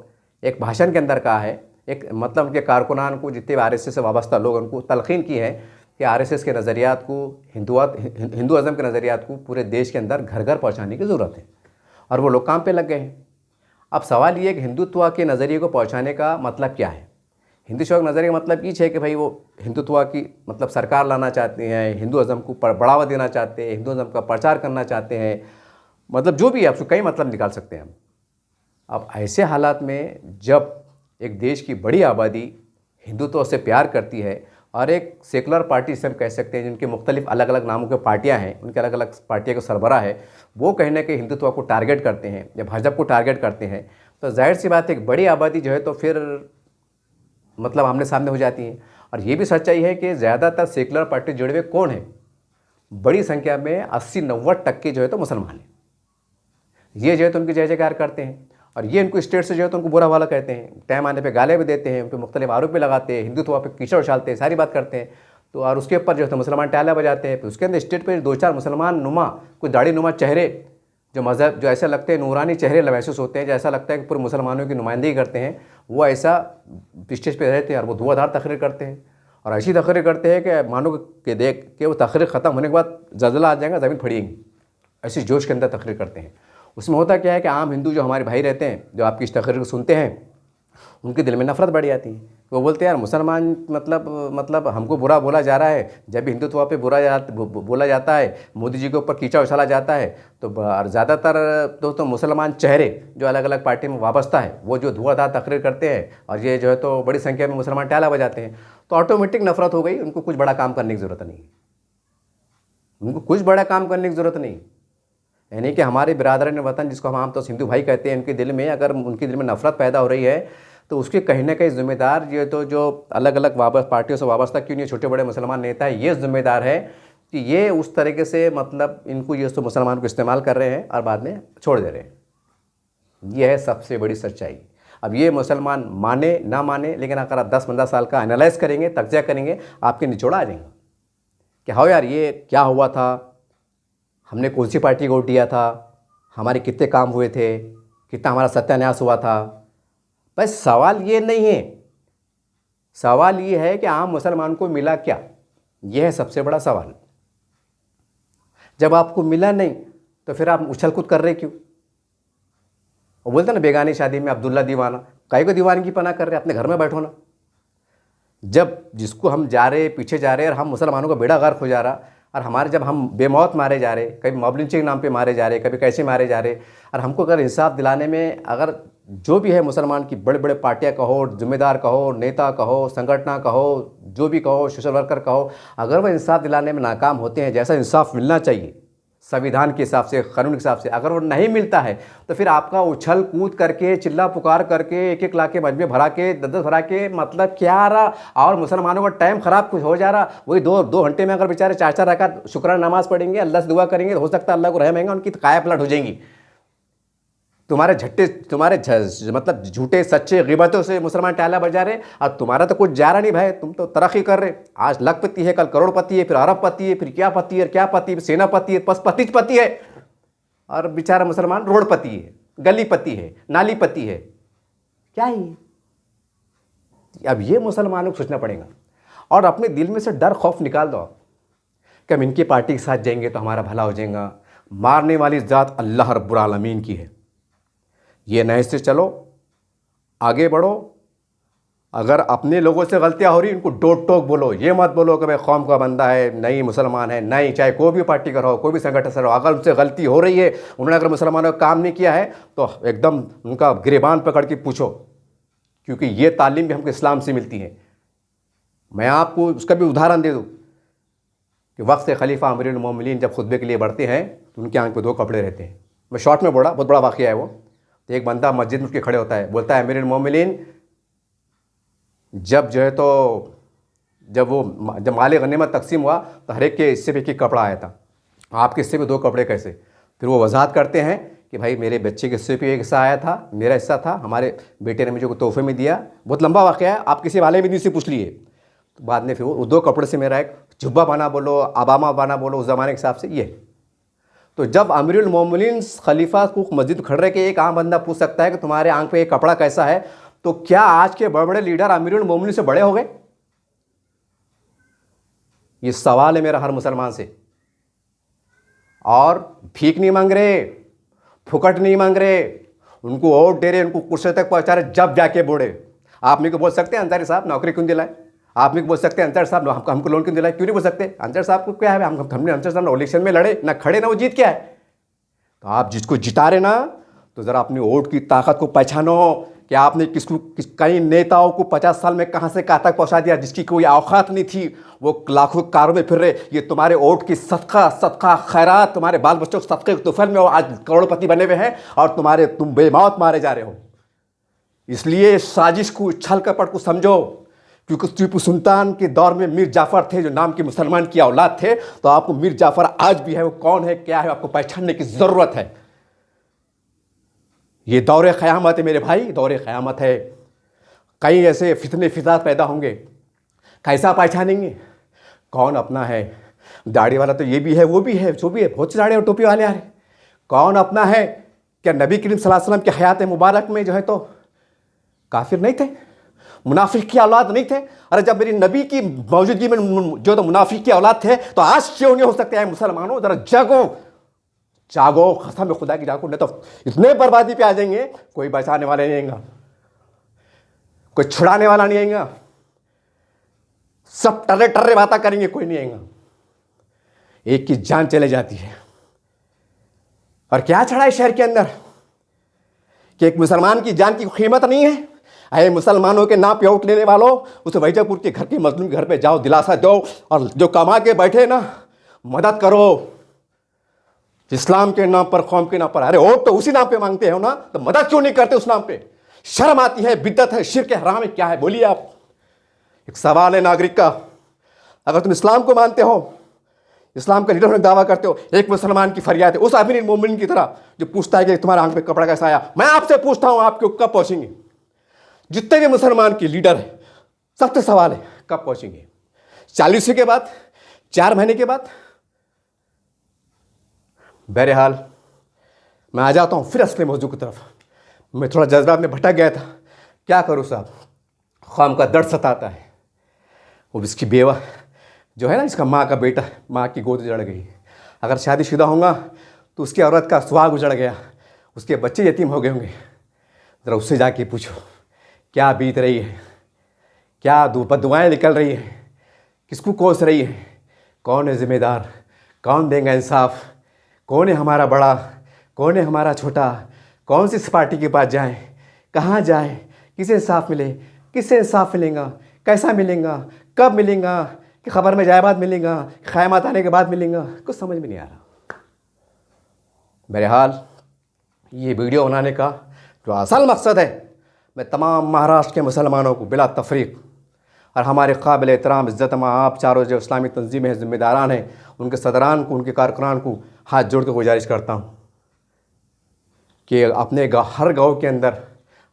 एक भाषण के अंदर कहा है, एक मतलब उनके कारकुनान को, जितने आरएसएस से वाबस्ता लोग, उनको तलखीन की है कि आरएसएस के नज़रियात को, हिंदुइज़्म के नज़रियात को पूरे देश के अंदर घर घर पहुँचाने की ज़रूरत है, और वो लोग काम पे लग गए हैं। अब सवाल ये है कि हिंदुत्व के नज़रिए को पहुँचाने का मतलब क्या है। हिंदुत्व का नज़रिया मतलब ये है कि भाई वो हिंदुत्व की मतलब सरकार लाना चाहते हैं, हिंदुइज़्म को बढ़ावा देना चाहते हैं, हिंदुइज़्म का प्रचार करना चाहते हैं, मतलब जो भी है, आपको कई मतलब निकाल सकते हैं हम। अब ऐसे हालात में जब एक देश की बड़ी आबादी हिंदुत्व से प्यार करती है, और एक सेकुलर पार्टी से हम कह सकते हैं जिनके मुख्तलिफ अलग अलग नामों के पार्टियाँ हैं, उनके अलग अलग पार्टियों का सरबराह है, वो कहीं ना कहीं हिंदुत्व को टारगेट करते हैं या भाजपा को टारगेट करते हैं, तो जाहिर सी बात है एक बड़ी आबादी जो है तो फिर मतलब आमने सामने हो जाती हैं। और ये भी सच्चाई है कि ज़्यादातर सेकुलर पार्टी जुड़े हुए कौन है, बड़ी संख्या में 80-90% जो है तो मुसलमान हैं। ये जो है तो उनकी जय जयकार करते हैं, और ये इनको स्टेट से जो है तो उनको बुरा वाला कहते हैं, टाइम आने पे गाले भी देते हैं, उन पर मुख्तलिफ आरोप भी लगाते हैं, हिंदुत्व पे कीचड़ उछालते हैं, सारी बात करते हैं। तो और उसके ऊपर जो है तो मुसलमान टाला बजाते हैं। फिर उसके अंदर स्टेट पर 2-4 मुसलमान नुमा, कुछ दाढ़ी नुमा चेहरे, जो मज़हब जो ऐसा लगते हैं नूरानी चेहरे महसूस होते हैं, जैसा लगता है कि पूरे मुसलमानों की नुमाइंदगी करते हैं, वो ऐसा स्टेज पे रहते हैं और वो धुआंधार तकरीर करते हैं। और ऐसी तकरीर करते हैं कि मानो कि देख के वो तकरीर ख़त्म होने के बाद ज़लज़ला आ जाएगा, ज़मीन फड़ेगी, ऐसी जोश के अंदर तकरीर करते हैं। उसमें होता क्या है कि आम हिंदू जो हमारे भाई रहते हैं, जो आपकी इस तकरीर को सुनते हैं, उनके दिल में नफरत बढ़ जाती है। वो बोलते हैं यार मुसलमान मतलब हमको बुरा बोला जा रहा है, जब भी हिंदुत्व पे बोला जाता है, मोदी जी के ऊपर कीचड़ उछाला जाता है, तो ज़्यादातर तो मुसलमान चेहरे जो अलग अलग पार्टी में वाबस्ता है, वो जो धुआंधार तकरीर करते हैं, और ये जो है तो बड़ी संख्या में मुसलमान टाला बजाते हैं, तो ऑटोमेटिक नफरत हो गई। उनको कुछ बड़ा काम करने की ज़रूरत नहीं, उनको कुछ बड़ा काम करने की ज़रूरत नहीं। यानी कि हमारे बिरादरान वतन, जिसको हम आमतौर से हिंदू भाई कहते हैं, उनके दिल में अगर उनके दिल में नफरत पैदा हो रही है, तो उसके कहीं ना कहीं जिम्मेदार ये तो जो अलग अलग पार्टियों से वाबस्ता क्यों नहीं, छोटे बड़े मुसलमान नेता है, ये जिम्मेदार है कि ये उस तरीके से मतलब इनको ये तो मुसलमान को इस्तेमाल कर रहे हैं और बाद में छोड़ दे रहे हैं। ये है सबसे बड़ी सच्चाई। अब ये मुसलमान माने ना माने, लेकिन अगर आप 10-15 साल का एनालाइज करेंगे, तज्जिया करेंगे, आपके निचोड़ा आ जाएंगे कि हाँ यार ये क्या हुआ था, हमने कौन सी पार्टी को वोट दिया था, हमारे कितने काम हुए थे, कितना हमारा सत्यानाश हुआ था। बस सवाल ये नहीं है, सवाल ये है कि आम मुसलमान को मिला क्या, यह है सबसे बड़ा सवाल। जब आपको मिला नहीं तो फिर आप उछल कूद कर रहे क्यों? वो बोलते ना बेगानी शादी में अब्दुल्ला दीवाना, काहे को दीवानगी पना कर रहे, अपने घर में बैठो ना। जब जिसको हम जा रहे पीछे जा रहे और हम मुसलमानों का बेड़ा गर्क हो जा रहा, और हमारे जब हम बेमौत मारे जा रहे, कभी मॉब लिंचिंग के नाम पे मारे जा रहे, कभी कैसे मारे जा रहे, और हमको अगर इंसाफ दिलाने में अगर जो भी है मुसलमान की बड़े बड़े पार्टियां कहो, जिम्मेदार कहो, नेता कहो, संगठन कहो, जो भी कहो, सोशल वर्कर कहो, अगर वह इंसाफ दिलाने में नाकाम होते हैं, जैसा इंसाफ मिलना चाहिए संविधान के हिसाब से, कानून के हिसाब से, अगर वो नहीं मिलता है तो फिर आपका उछल कूद करके, चिल्ला पुकार करके, एक एक लाख के मजमे भरा के, 10-10 भरा के मतलब क्या रहा। और मुसलमानों का टाइम ख़राब कुछ हो जा रहा। वही 2 घंटे में अगर बेचारे 4-4 रकात शुक्राना नमाज़ पढ़ेंगे, अल्लाह से दुआ करेंगे, तो हो सकता है अल्लाह को रहम आएगा, उनकी काया पलट हो जाएंगी। तुम्हारे मतलब झूठे सच्चे गिबतों से मुसलमान टाला बजा रहे, और तुम्हारा तो कुछ जा रहा नहीं भाई, तुम तो तरक्की कर रहे। आज लखपति है, कल करोड़पति है, फिर अरबपति है, फिर क्या पति है, क्या पति है, सेनापति है, पति है, और बेचारा मुसलमान रोडपति है, गलीपति है, नालीपति है। क्या है? अब ये मुसलमानों को सोचना पड़ेगा और अपने दिल में से डर खौफ निकाल दो कि हम इनकी पार्टी के साथ जाएंगे तो हमारा भला हो जाएगा। मारने वाली ज़ात अल्लाह रब्बुल आलमीन की है। ये नए से चलो, आगे बढ़ो। अगर अपने लोगों से गलतियां हो रही, इनको डोट टोक बोलो, ये मत बोलो कि भाई कौम का बंदा है, नहीं मुसलमान है, नहीं, चाहे कोई भी पार्टी का रहो, कोई भी संगठन से रहो, अगर उनसे गलती हो रही है, उन्होंने अगर मुसलमानों का काम नहीं किया है, तो एकदम उनका गिरेबान पकड़ के पूछो, क्योंकि ये तालीम भी हमको इस्लाम से मिलती है। मैं आपको उसका भी उदाहरण दे दूँ कि वक्त खलीफा अमीरुल मोमिनीन जब खुतबे के लिए बढ़ते हैं तो उनके आंख पे 2 कपड़े रहते हैं। मैं शॉर्ट में बोला, बहुत बड़ा वाक़या है वो। तो एक बंदा मस्जिद में उठ के खड़े होता है, बोलता है अमीरुल मोमिनीन, जब जो है तो जब माल गनीमत तकसीम हुआ तो हर एक के हिस्से पे एक कपड़ा आया था, आपके हिस्से पे 2 कपड़े कैसे? फिर वो वजाहत करते हैं कि भाई मेरे बच्चे के हिस्से पे एक हिस्सा आया था, मेरा हिस्सा था, हमारे बेटे ने मुझे को तोहफे में दिया। बहुत लंबा वाक़या है, आप किसी वाले भी से पूछ लिए। तो बाद में फिर वो 2 कपड़े से मेरा एक जुब्बा बना बोलो, अबामा बना बोलो, उस ज़माने के हिसाब से ये। तो जब अमीरुल मोमिनीन खलीफा को मस्जिद खड़े के एक आम बंदा पूछ सकता है कि तुम्हारे आंख पे एक कपड़ा कैसा है, तो क्या आज के बड़े बड़े लीडर अमीरुल मोमिनीन से बड़े हो गए? ये सवाल है मेरा हर मुसलमान से। और भीख नहीं मांग रहे, फुकट नहीं मांग रहे, उनको वोट दे रहे, उनको कुर्सी तक पहुंचा रहे, जब जाके बोले। आप मेरे को बोल सकते हैं अंसारी साहब नौकरी क्यों दिलाए? आप मेरे को बोल सकते हैं अंसारी साहब हमको लोन क्यों दिलाए? क्यों नहीं बोल सकते? अंसारी साहब को क्या है, हमने अंसारी साहब इलेक्शन में लड़े ना, खड़े ना, वो जीत क्या है? तो आप जिसको जिता रहे ना, तो ज़रा अपनी वोट की ताकत को पहचानो कि आपने कई नेताओं को 50 साल में कहाँ से कहाँ तक पहुँचा दिया, जिसकी कोई औकात नहीं थी, वो लाखों कारों में फिर रहे। ये तुम्हारे वोट की सदका खैरात, तुम्हारे बाल बच्चों के सदक़े के तुफैल में वो आज करोड़पति बने हुए हैं, और तुम बेमौत मारे जा रहे हो। इसलिए साजिश को, छल कपट को समझो, क्योंकि टीपू सुल्तान के दौर में मीर जाफ़र थे जो नाम के मुसलमान की औलाद थे। तो आपको मीर जाफ़र आज भी है, वो कौन है, क्या है, आपको पहचानने की ज़रूरत है। ये दौरे क़यामत है मेरे भाई, दौरे क़यामत है। कई ऐसे फितने फिसाद पैदा होंगे, कैसा पहचानेंगे कौन अपना है? दाढ़ी वाला तो ये भी है, वो भी है, जो भी है, बहुत से दाढ़ी और टोपी वाले आ रहे, कौन अपना है? क्या नबी करीम सल्लल्लाहु अलैहि वसल्लम की हयात मुबारक में जो है तो काफिर नहीं थे, मुनाफिक की औलाद नहीं थे? अरे जब मेरी नबी की मौजूदगी में जो तो मुनाफिक की औलाद थे, तो आज क्यों नहीं हो सकते हैं? मुसलमानों जरा जागो, जागो, कसम खुदा की जागो, नहीं तो इतने बर्बादी पे आ जाएंगे, कोई बचाने वाले नहीं आएगा, कोई छुड़ाने वाला नहीं आएगा, सब टर्रे टर्रे बातें करेंगे, कोई नहीं आएगा। एक की जान चले जाती है। और क्या चढ़ा है शहर के अंदर कि एक मुसलमान की जान की कीमत नहीं है? अरे मुसलमानों के नाम पे वोट लेने वालों, उस वैजापुर के घर के मजलूम के घर पे जाओ, दिलासा दो, और जो कमा के बैठे ना, मदद करो इस्लाम के नाम पर, कौम के नाम पर। अरे वोट तो उसी नाम पे मांगते हो ना, तो मदद क्यों नहीं करते उस नाम पे? शर्म आती है, बिद्दत है, शिर्क है, हराम है, क्या है? बोलिए आप। एक सवाल है नागरिक का, अगर तुम इस्लाम को मानते हो, इस्लाम का लीडर होने का दावा करते हो, एक मुसलमान की फरियाद है उस अमीरुल मोमिनीन की तरह जो पूछता है कि तुम्हारे आंख पे कपड़ा कैसा आया। मैं आपसे पूछता हूं, आपके कब पहुंचेंगे? जितने भी मुसलमान की लीडर है, सबसे सवाल है कब पहुंचेंगे? 40 के बाद, 4 महीने के बाद? बहरहाल मैं आ जाता हूँ फिर असली मौजू की तरफ। मैं थोड़ा जज्बात में भटक गया था, क्या करूँ साहब, ख़्वाम का दर्द सताता है। वो इसकी बेवा जो है ना, इसका माँ का बेटा माँ की गोद उजड़ गई। अगर शादीशुदा होगा तो उसकी औरत का सुहाग उजड़ गया, उसके बच्चे यतीम हो गए होंगे। ज़रा उससे जाके पूछो क्या बीत रही है, क्या दुआएँ निकल रही है, किसको कोस रही है, कौन है ज़िम्मेदार, कौन देगा इंसाफ, कौन है हमारा बड़ा, कौन है हमारा छोटा, कौन सी पार्टी के पास जाएं, कहाँ जाएं, किसे इंसाफ मिले, किससे इंसाफ मिलेगा, कैसा मिलेगा, कब मिलेगा, कि खबर में जाए बाद मिलेगा, क़यामत आने के बाद मिलेगा, कुछ समझ में नहीं आ रहा। बहरहाल ये वीडियो बनाने का जो असल मकसद है, मैं तमाम महाराष्ट्र के मुसलमानों को बिला तफरीक और हमारे काबिल एहतराम इज़्ज़त आप चारों जो इस्लामी तंजीमें हैं, ज़िम्मेदारान हैं, उनके सदरान को, उनके कारकुनान को हाथ जोड़ कर गुजारिश करता हूँ कि अपने हर गाँव के अंदर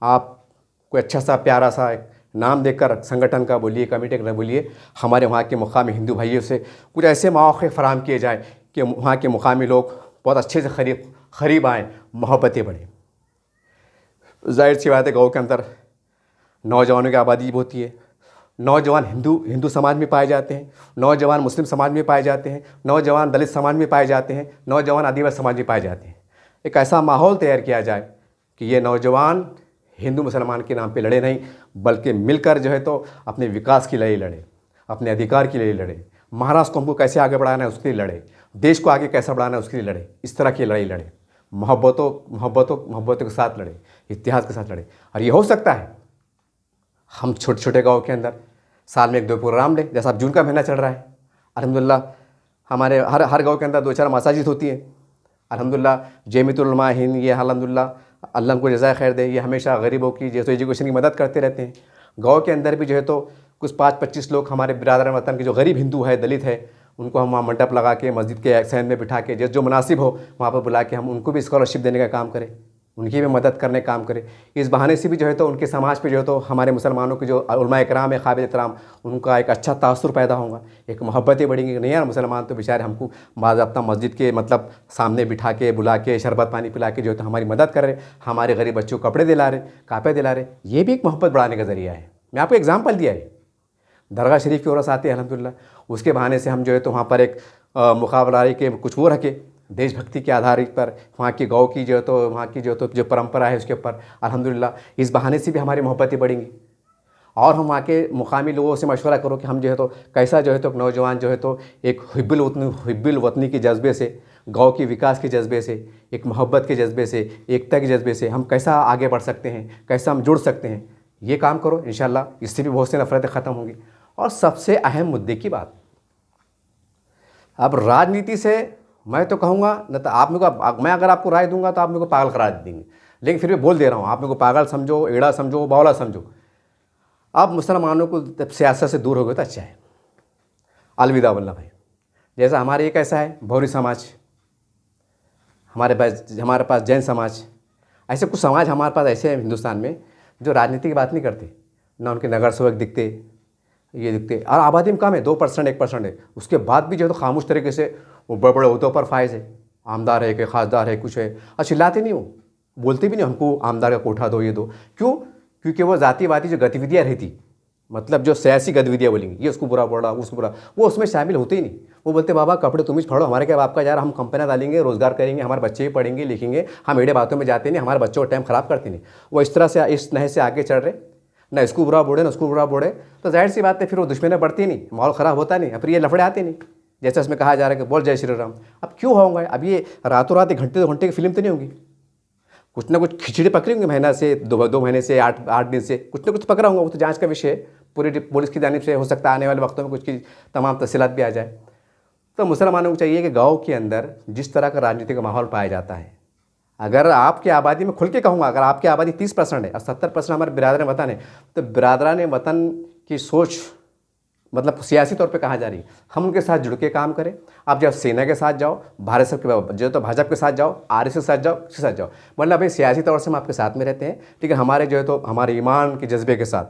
आप कोई अच्छा सा प्यारा सा एक नाम देकर संगठन का बोलिए, कमेटी का बोलिए, हमारे वहाँ के मुकामी हिंदू भाइयों से कुछ ऐसे मौक़े फ़राहम किए जाएँ कि वहाँ के मुकामी लोग बहुत अच्छे से करीब आएँ, मोहब्बतें बढ़ें। ज़ाहिर सी बात है, गाँव के अंदर नौजवानों की आबादी होती है। नौजवान हिंदू समाज में पाए जाते हैं, नौजवान मुस्लिम समाज में पाए जाते हैं, नौजवान दलित समाज में पाए जाते हैं, नौजवान आदिवासी समाज में पाए जाते हैं। एक ऐसा माहौल तैयार किया जाए कि ये नौजवान हिंदू मुसलमान के नाम पे लड़े नहीं, बल्कि मिलकर जो है तो अपने विकास की लड़ाई लड़े, अपने अधिकार की लड़ाई लड़े, महाराष्ट्र को हमको कैसे आगे बढ़ाना है उसके लिए लड़े, देश को आगे कैसे बढ़ाना है उसके लिए लड़े। इस तरह की लड़ाई लड़े, मोहब्बतों के साथ लड़े, इतिहास के साथ लड़े। और ये हो सकता है हम छोटे छोटे गाँव के अंदर साल में 1-2 प्रोग्राम लें। जैसा अब जून का महीना चल रहा है, अल्हम्दुलिल्लाह हमारे हर गाँव के अंदर 2-4 मसाजिद होती हैं। अल्हम्दुलिल्लाह जमीयतुल उलमा हिंद, ये अल्हम्दुलिल्लाह अल्लाह उनको जज़ाए खैर दे, ये हमेशा गरीबों की जो एजुकेशन की मदद करते रहते हैं। गाँव के अंदर भी जो है तो कुछ 5-25 लोग हमारे बिरादरान वतन के जो गरीब हिंदू है, दलित है, उनको हम वहाँ मंडप लगा के मस्जिद के सहन में बिठा के जो मुनासिब हो वहाँ पर बुला के हम उनको भी स्कॉलरशिप देने का काम करें, उनकी भी मदद करने का काम करें। इस बहाने से भी जो है तो उनके समाज पे जो है तो हमारे मुसलमानों के जो उलमा इकराम है, काबिल एहतराम, उनका एक अच्छा तासुर पैदा होगा, एक मोहब्बतें बढ़ेंगी कि नहीं यार मुसलमान तो बेचारे हमको बाज़ाब्ता मस्जिद के मतलब सामने बिठा के बुला के शरबत पानी पिला के जो है तो हमारी मदद कर रहे, हमारे गरीब बच्चों को कपड़े दिला रहे, कापे दिला रहे। ये भी एक मोहब्बत बढ़ाने का ज़रिया है। मैं आपको एग्जाम्पल दिया है, दरगाह शरीफ की औरत आती है अल्हम्दुलिल्लाह, उसके बहाने से हम जो है तो वहाँ पर एक मुकाबला के कुछ वो रखे, देशभक्ति के आधारित पर वहाँ की गाँव की जो है तो वहाँ की जो परंपरा है उसके ऊपर अल्हम्दुलिल्लाह इस बहाने से भी हमारी मोहब्बतें बढ़ेंगी। और हम वहाँ के मुकामी लोगों से मशवरा करो कि हम जो है तो कैसा जो है तो नौजवान जो है तो एक हिब्बुल वतनी के जज्बे से, गाँव के विकास के जज्बे से, एक मोहब्बत के जज्बे से, एकता के जज्बे से हम कैसा आगे बढ़ सकते हैं, कैसा हम जुड़ सकते हैं। ये काम करो, इंशाल्लाह इससे भी बहुत सी नफरतें ख़त्म होंगी। और सबसे अहम मुद्दे की बात, अब राजनीति से मैं तो कहूँगा न तो आप मेरे को, मैं अगर आपको राय दूंगा तो आप मेरे को पागल करा देंगे, लेकिन फिर भी बोल दे रहा हूँ, आप मेरे को पागल समझो, एड़ा समझो, बावला समझो। अब मुसलमानों को जब सियासत से दूर हो गए तो अच्छा है, अलविदा वल्ला भाई। जैसा हमारे एक ऐसा है भौरी समाज, हमारे पास जैन समाज, ऐसे कुछ समाज हमारे पास ऐसे हैं हिंदुस्तान में जो राजनीति की बात नहीं करते, ना उनके नगर सेवक दिखते, ये दिखते, और आबादी में कम है, 2% 1% है। उसके बाद भी जो है तो खामोश तरीके से वो बड़े बड़े उहदों पर फायज है, आमदार है कि खासदार है, कुछ है, और चिल्लाते नहीं, वो बोलते भी नहीं हमको आमदार का कोठा दो, ये दो। क्यों? क्योंकि वो जातिवादी जो गतिविधियाँ रहती, मतलब जो सियासी गतिविधियाँ बोलेंगी, ये उसको बुरा बोला, उसको बुरा, वो उसमें शामिल होते ही नहीं। वो बोलते बाबा कपड़े तुम ही फाड़ो, हमारे क्या बाप का यार, हम कंपनियाँ डालेंगे, रोज़गार करेंगे, हमारे बच्चे भी पढ़ेंगे लिखेंगे, हम एड़े बातों में जाते नहीं, हमारे बच्चों का टाइम ख़राब करते नहीं। वो इस तरह से इस नहर से आगे चढ़ रहे, ना इसको बुरा बोले ना उसको बुरा बोले, तो जाहिर सी बात है फिर वो दुश्मनी बढ़ती नहीं, माहौल ख़राब होता नहीं, फिर ये लफड़े आते नहीं। जैसे उसमें कहा जा रहा है कि बोल जय श्री राम। अब क्यों होंगे? अब ये रातों रात 1 घंटे 2 घंटे की फिल्म तो नहीं होगी, कुछ ना कुछ खिचड़ी पकड़ी होंगे, महीना से 2 महीने से 8 दिन से कुछ ना कुछ पकड़ा होगा। वो तो जांच का विषय है, पूरी पुलिस की जानिब से हो सकता है आने वाले वक्तों में कुछ की तमाम तफसीलात भी आ जाए। तो मुसलमानों को चाहिए कि गाँव के अंदर जिस तरह का राजनीति का माहौल पाया जाता है, अगर आपकी आबादी में खुल के कहूँगा, अगर आपकी आबादी 30% है और 70% हमारे बिरादरान वतन है, तो बिरादरान वतन की सोच मतलब सियासी तौर पे कहाँ जा रही है, हम उनके साथ जुड़ के काम करें। आप जब सेना के साथ जाओ, भारत सरकार जो तो भाजपा के साथ जाओ, आरएसएस के साथ जाओ, किसके साथ जाओ, मतलब भाई सियासी तौर से हम आपके साथ में रहते हैं, ठीक है, हमारे जो है तो हमारे ईमान के जज्बे के साथ,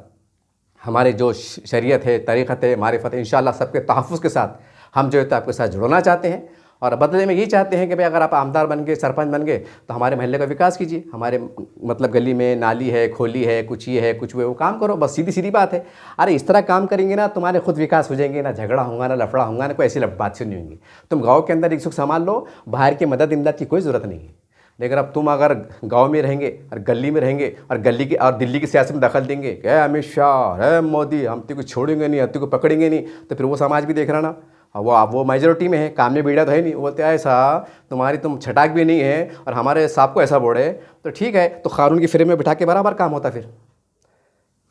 हमारे जो शरीयत है, तरीक़त है, मारिफत है, इंशाअल्लाह सबके तहफ़्फ़ुज़ के साथ हम जो है तो आपके साथ जुड़ना चाहते हैं। और बदले में यही चाहते हैं कि भाई अगर आप आमदार बन गए, सरपंच बन गए, तो हमारे महल्ले का विकास कीजिए, हमारे मतलब गली में नाली है, खोली है, कुछ ये है, कुछ वो काम करो, बस सीधी सीधी बात है। अरे इस तरह काम करेंगे ना तुम्हारे खुद विकास हो जाएंगे, ना झगड़ा होगा, ना लफड़ा होगा, ना कोई ऐसी बात नहीं होंगी। तुम गाँव के अंदर एक सुख संभाल लो, बाहर की मदद इमदाद की कोई ज़रूरत नहीं है। लेकिन अब तुम अगर गांव में रहेंगे और गली में रहेंगे और गली की और दिल्ली की सियासत में दखल देंगे, क्या अमित शाह है, मोदी, हम तेरे को छोड़ेंगे नहीं, हम तेरे को पकड़ेंगे नहीं, तो फिर वो समाज भी देख रहा ना, वो मेजोरिटी में है, काम में बीड़ा तो है नहीं, वो बोलते हैं ऐसा तुम्हारी तुम छटाक भी नहीं है और हमारे साहब को ऐसा बोले, तो ठीक है, तो कानून की फ्रेम में बिठा के बराबर काम होता। फिर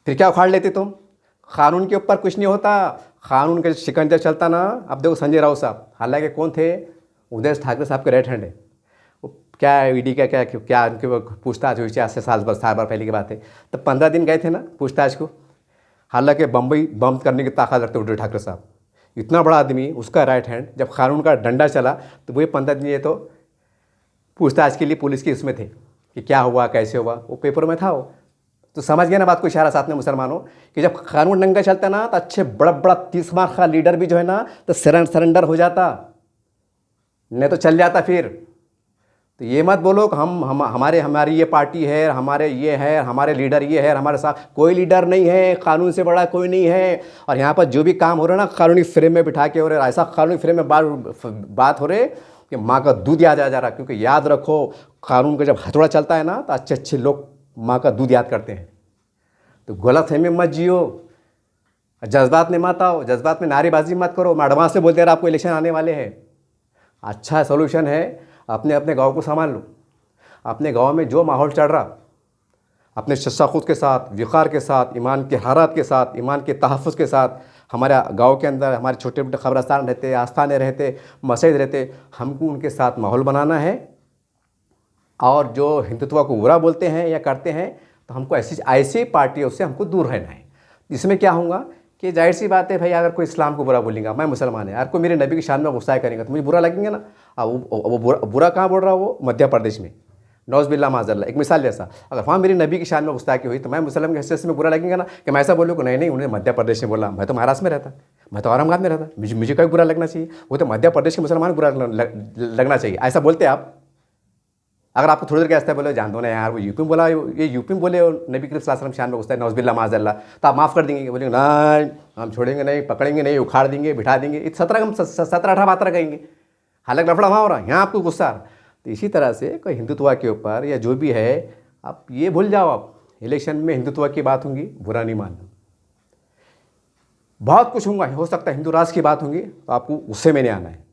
क्या उखाड़ लेते तुम? कानून के ऊपर कुछ नहीं होता, कानून का शिकंजा चलता ना। अब देखो संजय राउत साहब, हालांकि कौन थे, उदय ठाकरे साहब के राइट हैंड है, क्या ईडी का क्या उनके पूछताछ हुई, आज से साल भर पहले की बात है, तब 15 दिन गए थे ना पूछताछ को। हालांकि बम्बई बम करने की ताकत रखते उद्धव ठाकरे साहब, इतना बड़ा आदमी, उसका राइट हैंड, जब कानून का डंडा चला तो वही 15 दिन ये तो पूछताछ के लिए पुलिस के इसमें थे कि क्या हुआ, कैसे हुआ, वो पेपर में था वो। तो समझ गया ना बात को, इशारा साथ में मुसलमानों कि जब कानून डंगा चलता ना तो अच्छे बड़ा 30 मार्क का लीडर भी जो है ना तो सरेंडर हो जाता, नहीं तो चल जाता। फिर तो ये मत बोलो कि हमारी ये पार्टी है, हमारे ये है, हमारे लीडर ये है, हमारे साथ कोई लीडर नहीं है, कानून से बड़ा कोई नहीं है। और यहाँ पर जो भी काम हो रहा है ना कानूनी फ्रेम में बिठा के हो रहे, ऐसा कानूनी फ्रेम में बात हो रहे कि माँ का दूध याद आ जा रहा। क्योंकि याद रखो, कानून का जब हथौड़ा चलता है ना तो अच्छे अच्छे लोग माँ का दूध याद करते हैं। तो गलत है में मत जियो, जज्बात में मत आओ, जज्बात में नारेबाजी मत करो। मैं एडवांस से बोलते रहा आपको इलेक्शन आने वाले हैं। अच्छा सोल्यूशन है, अपने अपने गांव को संभाल लो। अपने गांव में जो माहौल चल रहा, अपने शस्साखुद के साथ, विकार के साथ, ईमान के हारात के साथ, ईमान के तहफ़्फ़ुज़ के साथ, हमारे गांव के अंदर हमारे छोटे मोटे ख़बरस्तान रहते, आस्थाने रहते, मस्जिद रहते, हमको उनके साथ माहौल बनाना है। और जो हिंदुत्व को बुरा बोलते हैं या करते हैं, तो हमको ऐसी पार्टियों से हमको दूर रहना है। इसमें क्या होगा कि जाहिर सी बात है भाई, अगर कोई इस्लाम को बुरा बोलेगा, मैं मुसलमान है, अगर कोई मेरे नबी की शान में गुस्सा करेगा तो मुझे बुरा लगेगा ना। अब वो बुरा कहाँ बोल रहा है, वो मध्य प्रदेश में, नौज़ बिल्लाह माज़अल्लाह, एक मिसाल जैसा। अगर वहाँ मेरी नबी की शान में गुस्ताखी हुई तो मैं मुसलमान की हैसियत से बुरा लगेगा ना, कि मैं ऐसा बोलूँ कि नहीं उन्होंने मध्य प्रदेश में बोला, मैं तो महाराष्ट्र में रहता, मैं तो औरंगाबाद में रहता, मुझे कभी बुरा लगना चाहिए, वो तो मध्य प्रदेश के मुसलमान बुरा लगना चाहिए, ऐसा बोलते आप। अगर आपको थोड़ी देर क्या बोले जान दो ना यार, वो यूपी में बोला, ये यूपी में बोले नबी करीम सल्लल्लाहु अलैहि वसल्लम शान में गुस्सा है, नौज़ बिल्लाह माज़अल्लाह, तो आप माफ़ कर देंगे? बोलेंगे नहीं हम छोड़ेंगे नहीं, पकड़ेंगे नहीं, उखाड़ देंगे, बिठा देंगे। 17-18 बात कहेंगे, हालांकि लफड़ा वहाँ हो रहा है, यहाँ आपको गुस्सा। तो इसी तरह से कोई हिंदुत्व के ऊपर या जो भी है, आप ये भूल जाओ, आप इलेक्शन में हिंदुत्व की बात होंगी, बुरा नहीं मानना। बहुत कुछ होगा, हो सकता है हिंदू राष्ट्र की बात होंगी, तो आपको गुस्से में नहीं आना है।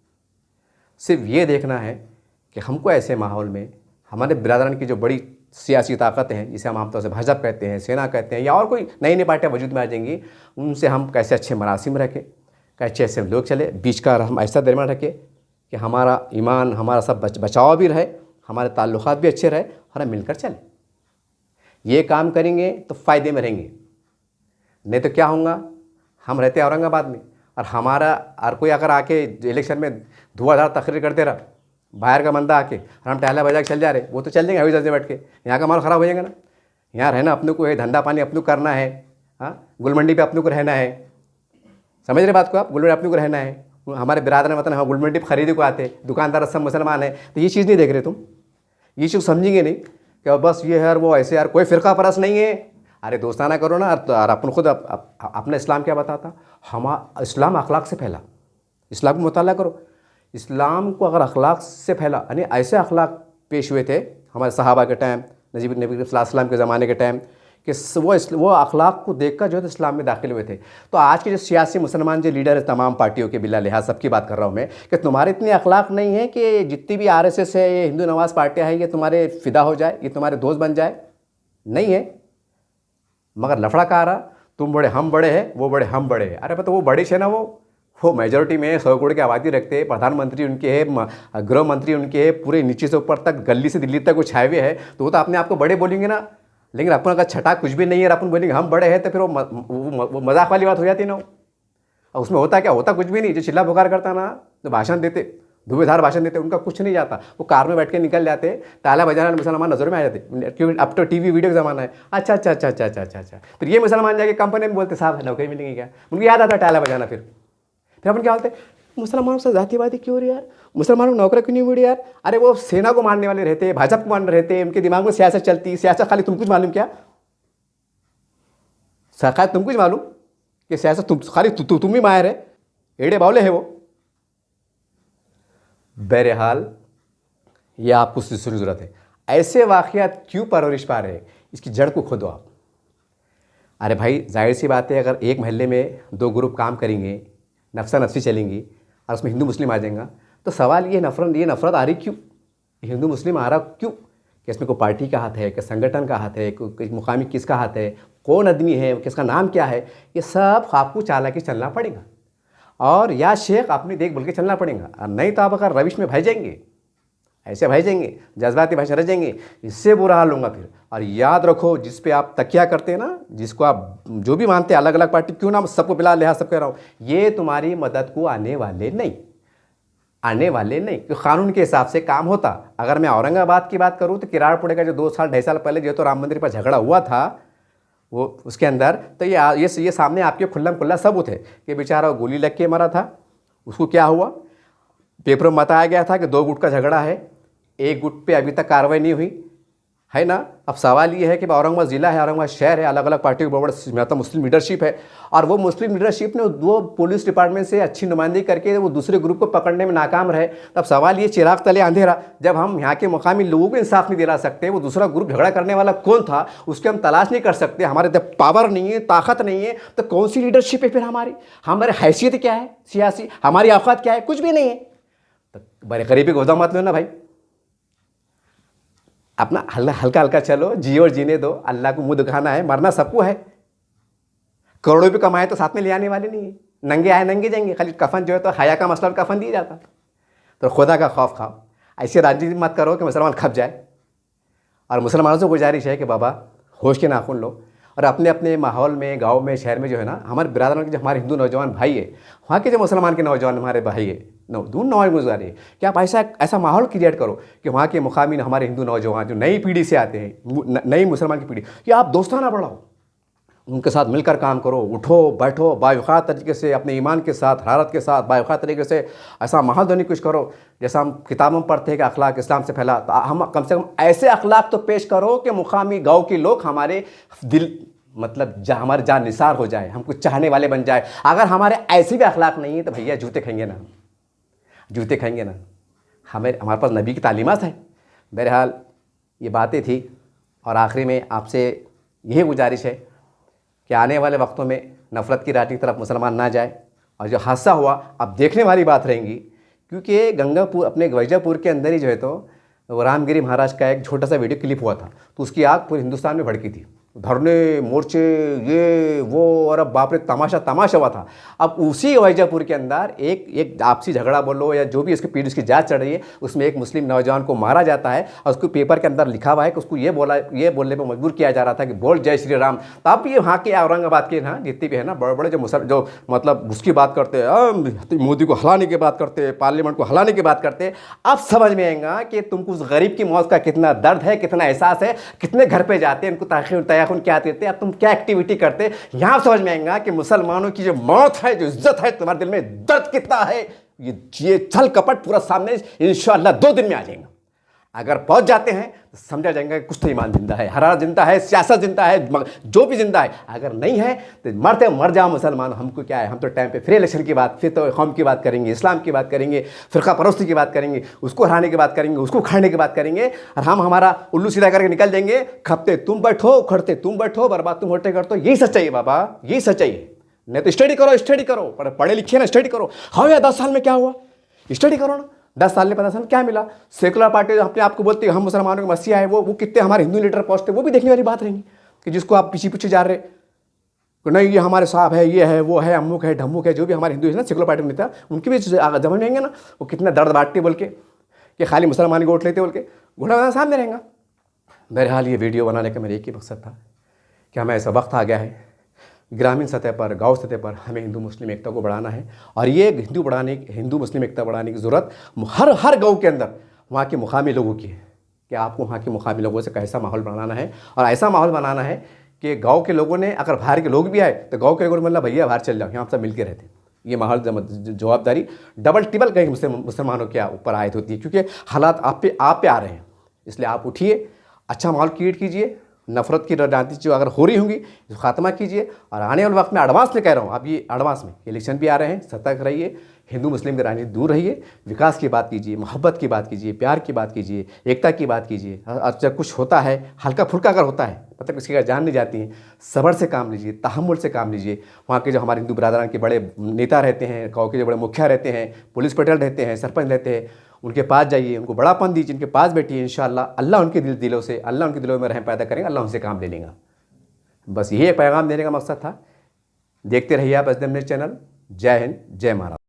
सिर्फ ये देखना है कि हमको ऐसे माहौल में हमारे बिरादरान की जो बड़ी सियासी ताकतें हैं, जिसे हम आमतौर से भाजपा कहते हैं, सेना कहते हैं, या और कोई नई नई पार्टियाँ वजूद में आ जाएंगी, उनसे हम कैसे अच्छे मरासिम रखें, कैसे ऐसे लोग चले, बीच का हम ऐसा दरमियान रखें कि हमारा ईमान, हमारा सब बचाव भी रहे, हमारे ताल्लुकात भी अच्छे रहे और हम मिलकर चलें। ये काम करेंगे तो फ़ायदे में रहेंगे, नहीं तो क्या होगा, हम रहते हैं औरंगाबाद में और हमारा और कोई अगर आके इलेक्शन में धुआंधार तकरीर करते रहा, बाहर का बंदा आके, और हम टहला बजा के चल जा रहे, वो तो चल जाएंगे हवाई जहाज़ में बैठ के, यहाँ का माहौल ख़राब हो जाएगा ना। यहाँ रहना अपने को है, धंधा पानी अपने को करना है, हाँ, गुलमंडी पे अपने को रहना है, समझ रहे बात को आप, गुलमंडी अपने को रहना है। हमारे बिरादर वतन हाँ गुलमंडी पे खरीदे को आते, दुकानदार सब मुसलमान है, तो ये चीज़ नहीं देख रहे तुम, ये चीज़ समझेंगे नहीं कि बस ये है यार वो ऐसे, यार कोई फ़िरका परस्त नहीं है। अरे दोस्ताना करो ना। और अपन खुद अपना इस्लाम क्या बताता, इस्लाम अखलाक से फैला, इस्लाम को मुताला करो। इस्लाम को अगर अखलाक से फैला, यानी ऐसे अखलाक पेश हुए थे हमारे सहाबा के टाइम, नबी सल्लल्लाहु अलैहि वसल्लम के ज़माने के टाइम, कि वो अखलाक को देखकर जो है इस्लाम में दाखिल हुए थे। तो आज के जो सियासी मुसलमान जो लीडर है तमाम पार्टियों के, बिला लिहाज सबकी बात कर रहा हूँ मैं, कि तुम्हारे इतने अखलाक नहीं है कि जितनी भी RSS है, ये हिंदू नवाज पार्टियाँ हैं, ये तुम्हारे फ़िदा हो जाए, ये तुम्हारे दोस्त बन जाए, नहीं है। मगर लफड़ा कहा रहा, तुम बड़े हम बड़े हैं, वो बड़े हम बड़े हैं। अरे तो वो बड़े है ना, वो मेजोरिटी में 100 करोड़ की आबादी रखते हैं, प्रधानमंत्री उनके है, गृह मंत्री उनके है, पूरे नीचे से ऊपर तक, गली से दिल्ली तक वो छाए हुए है, तो वो तो अपने आप को बड़े बोलेंगे ना। लेकिन अपन अगर छठा कुछ भी नहीं है, अपन बोलेंगे हम बड़े हैं, तो फिर वो मजाक वाली बात हो जाती ना। और उसमें होता क्या, होता कुछ भी नहीं। जो चिल्ला पुकार करता ना, जो भाषण देते, धुएंधार भाषण देते, उनका कुछ नहीं जाता। वो कार में बैठ के निकल जाते, ताला बजाना मुसलमान नजर में आ जाते, क्योंकि अब तो TV वीडियो का ज़माना है। अच्छा अच्छा अच्छा अच्छा अच्छा अच्छा अच्छा। फिर ये मुसलमान जाके कंपनी में बोलते साहब नौकरी मिलेंगी क्या, उनको याद आता ताला बजाना। फिर अपन क्या बोलते, मुसलमानों से जातिवादी क्यों हो रही यार, मुसलमानों को नौकरी क्यों नहीं मिली यार। अरे वो सेना को मारने वाले रहते, भाजपा को मारने रहते, उनके दिमाग में सियासत चलती, सियासत खाली तुम कुछ मालूम क्या, शायद तुम कुछ मालूम कि सियासत तुम खाली तुम ही माहिर है, एड़े बावले है वो। बहरहाल ये आपको सोचने की जरूरत है, ऐसे वाक़यात क्यों परवरिश पा रहे हैं, इसकी जड़ को खोदो आप। अरे भाई जाहिर सी बात है, अगर एक महल्ले में दो ग्रुप काम करेंगे, नफसा नफसी चलेंगी और उसमें हिंदू मुस्लिम आ जाएगा, तो सवाल ये नफ़रत आ रही क्यों, हिंदू मुस्लिम आ रहा क्यों, कि इसमें कोई पार्टी का हाथ है, कि संगठन का हाथ है, कोई मुकामी किसका हाथ है, कौन आदमी है, किसका नाम क्या है, ये सब आपको चालाकी चलना पड़ेगा और या शेख अपनी देख बोल के चलना पड़ेगा। और नहीं तो आप अगर रविश में भाई जाएंगे, ऐसे भाई जाएंगे, जज्बाती भाषा रह जाएंगे, इससे बुरा हाल होगा फिर। और याद रखो, जिस पे आप तकिया करते हैं ना, जिसको आप जो भी मानते हैं, अलग अलग पार्टी क्यों ना, सबको बिला लिहाज सब कह रहा हूँ, ये तुम्हारी मदद को आने वाले नहीं, क्योंकि कानून के हिसाब से काम होता। अगर मैं औरंगाबाद की बात करूँ तो किराड़पुरे का जो 2 साल 2.5 साल पहले जो तो राम मंदिर पर झगड़ा हुआ था, वो उसके अंदर तो ये सामने आपके खुल्लम खुल्ला सबूत है कि बेचारा गोली लग के मरा था। उसको क्या हुआ, पेपर में बताया गया था कि 2 गुट का झगड़ा है, 1 गुट पे अभी तक कार्रवाई नहीं हुई है ना। अब सवाल ये है कि औरंगाबाद ज़िला है, औरंगाबाद शहर है, अलग अलग पार्टी की बड़ा मुस्लिम लीडरशिप है, और वो मुस्लिम लीडरशिप ने वो पुलिस डिपार्टमेंट से अच्छी नुमाइंदगी करके वो दूसरे ग्रुप को पकड़ने में नाकाम रहे। तब सवाल ये, चिराग तले अंधेरा, जब हम यहाँ के मुकामी लोगों को इंसाफ नहीं दिला सकते, वो दूसरा ग्रुप झगड़ा करने वाला कौन था उसके हम तलाश नहीं कर सकते, हमारे जब पावर नहीं है, ताकत नहीं है, तो कौन सी लीडरशिप है फिर हमारी हैसियत क्या है सियासी, हमारी औकात क्या है, कुछ भी नहीं है। तो बड़े गरीबी को गोदा मत लो ना भाई, अपना हल्का हल्का चलो, जियो और जीने दो, अल्लाह को मुंह दिखाना है, मरना सबको है। करोड़ों भी कमाए तो साथ में ले आने वाले नहीं है, नंगे आए नंगे जाएंगे, खाली कफन जो है तो हया का मसला कफन दिया जाता। तो खुदा का खौफ खाओ, ऐसी राजनीति मत करो कि मुसलमान खप जाए। और मुसलमानों से गुजारिश है कि बाबा होश के नाखून लो और अपने अपने माहौल में, गाँव में, शहर में जो है ना, हमारे बिरादरों के जो हमारे हिंदू नौजवान भाई है, वहाँ के जो मुसलमान के नौजवान हमारे भाई है, दूर नौ गुजारी है कि आप ऐसा माहौल क्रिएट करो कि वहाँ के मुकामी हमारे हिंदू नौजवान जो नई पीढ़ी से आते हैं, नई मुसलमान की पीढ़ी, कि आप दोस्ताना बढ़ाओ, उनके साथ मिलकर काम करो, उठो बैठो बावक़ात तरीके से, अपने ईमान के साथ, हरारत के साथ, बावक़ात तरीके से ऐसा माहौल देने की कोशिश करो। जैसा हम किताबों में पढ़ते हैं कि अखलाक इस्लाम से फैला, तो हम कम से कम ऐसे अखलाक तो पेश करो कि मुकामी गाँव के लोग हमारे दिल मतलब हमारे जान निसार हो जाए, हमको चाहने वाले बन जाए। अगर हमारे ऐसे भी अखलाक नहीं है तो भैया जूते खाएंगे ना, जूते खाएंगे ना। हमारे पास नबी की तालीमात है। बहरहाल ये बातें थी, और आखिरी में आपसे यही गुजारिश है कि आने वाले वक्तों में नफ़रत की राह की तरफ मुसलमान ना जाए। और जो हादसा हुआ अब देखने वाली बात रहेंगी, क्योंकि गंगापुर अपने वैजापुर के अंदर ही जो है तो रामगिरी महाराज का एक छोटा सा वीडियो क्लिप हुआ था, तो उसकी आग पूरे हिंदुस्तान में भड़की थी, धरने मोर्चे ये वो, और अब बाप रे तमाशा हुआ था। अब उसी वैजापुर के अंदर एक आपसी झगड़ा बोलो या जो भी इसके पीढ़ी उसकी जांच चल रही है, उसमें एक मुस्लिम नौजवान को मारा जाता है और उसको पेपर के अंदर लिखा हुआ है कि उसको ये बोलने पर मजबूर किया जा रहा था कि बोल जय श्री राम। तो अब ये वहाँ के औरंगाबाद के ना जितने भी है ना बड़े बड़े जो मतलब उसकी बात करते हैं, मोदी को हलाने की बात करते हैं, पार्लियामेंट को हलाने की बात करते हैं, अब समझ में आएगा कि तुमको उस गरीब की मौत का कितना दर्द है, कितना एहसास है, कितने घर पर जाते हैं, उनको क्या देते, अब तुम क्या एक्टिविटी करते, यहां समझ में आएगा कि मुसलमानों की जो मौत है, जो इज्जत है, तुम्हारे दिल में दर्द कितना है। ये छल कपट पूरा सामने इंशाअल्लाह 2 दिन में आ जाएगा। अगर पहुंच जाते हैं तो समझा जाएगा कि कुछ तो ईमान जिंदा है, हरारत जिंदा है, सियासत जिंदा है, जो भी जिंदा है। अगर नहीं है तो मरते मर जाओ मुसलमान, हमको क्या है, हम तो टाइम पे फिर इलेक्शन की बात, फिर तो कौम की बात करेंगे, इस्लाम की बात करेंगे, फ़िरका परस्ती की बात करेंगे, उसको हराने की बात करेंगे, उसको खाने की बात करेंगे, और हम हमारा उल्लू सीधा करके निकल जाएंगे। खपते तुम बैठो, उखड़ते तुम बैठो, बर्बाद तुम होते कर। तो यही सच्चाई है बाबा, यही सच्चाई है। नहीं तो स्टडी करो, पढ़े लिखे ना, स्टडी करो। हाँ यार 10 साल में क्या हुआ, स्टडी करो ना। 10 साल में 15 साल में क्या मिला। सेकुलर पार्टी अपने आप को बोलती है हम मुसलमानों के मसीहा है, वो कितने हमारे हिंदू लीडर पहुंचते, वो भी देखने वाली बात रहेंगी कि जिसको आप पीछे जा रहे नहीं, ये हमारे साहब है, ये है, वो है, अमुक है, ढमुक है, जो भी हमारे हिंदू है ना सेकुलर पार्टी में नेता, उनके भी जमन में आएंगे ना, वो कितना दर्द बांटते बोल के कि खाली मुसलमान वोट लेते बोल के, घोड़ा सामने रहेगा। बहरहाल ये वीडियो बनाने का मेरा एक ही मकसद था कि हमें ऐसा वक्त आ गया है, ग्रामीण सतह पर, गांव सतह पर हमें हिंदू मुस्लिम एकता को बढ़ाना है। और ये हिंदू मुस्लिम एकता बढ़ाने की ज़रूरत हर गांव के अंदर वहाँ के मुकामी लोगों की है कि आपको वहाँ के मुकामी लोगों से कैसा माहौल बनाना है। और ऐसा माहौल बनाना है कि गांव के लोगों ने, अगर बाहर के लोग भी आए तो गांव के लोगों ने बोला भैया बाहर चल जाओ, यहाँ सब मिल के रहते, ये माहौल जवाबदारी डबल टिबल कहीं मुसलमानों के ऊपर आयत होती है, क्योंकि हालात आप पे आ रहे हैं। इसलिए आप उठिए, अच्छा माहौल क्रिएट कीजिए, नफ़रत की राजनीति जो अगर हो रही होंगी तो ख़ात्मा कीजिए। और आने वाले वक्त में एडवांस में कह रहा हूँ, अब ये एडवांस में इलेक्शन भी आ रहे हैं, सतर्क रहिए, हिंदू मुस्लिम की राजनीति दूर रहिए, विकास की बात कीजिए, मोहब्बत की बात कीजिए, प्यार की बात कीजिए, एकता की बात कीजिए। और जब कुछ होता है हल्का फुल्का अगर होता है, मतलब किसी का जान नहीं जाती है, सब्र से काम लीजिए, तहम्मुल से काम लीजिए। वहाँ के जो हमारे हिंदू बरादरान के बड़े नेता रहते हैं, गाँव के जो बड़े मुखिया रहते हैं, पुलिस पटेल रहते हैं, सरपंच रहते हैं, उनके पास जाइए, उनको बड़ापन दीजिए, उनके पास बैठिए। इंशाअल्लाह अल्लाह उनके अल्लाह उनके दिलों में रहम पैदा करेंगे, अल्लाह उनसे काम ले लेगा। बस यही एक पैगाम देने का मकसद था। देखते रहिए आप एसडीएम न्यूज़ चैनल। जय हिंद, जय महाराष्ट्र।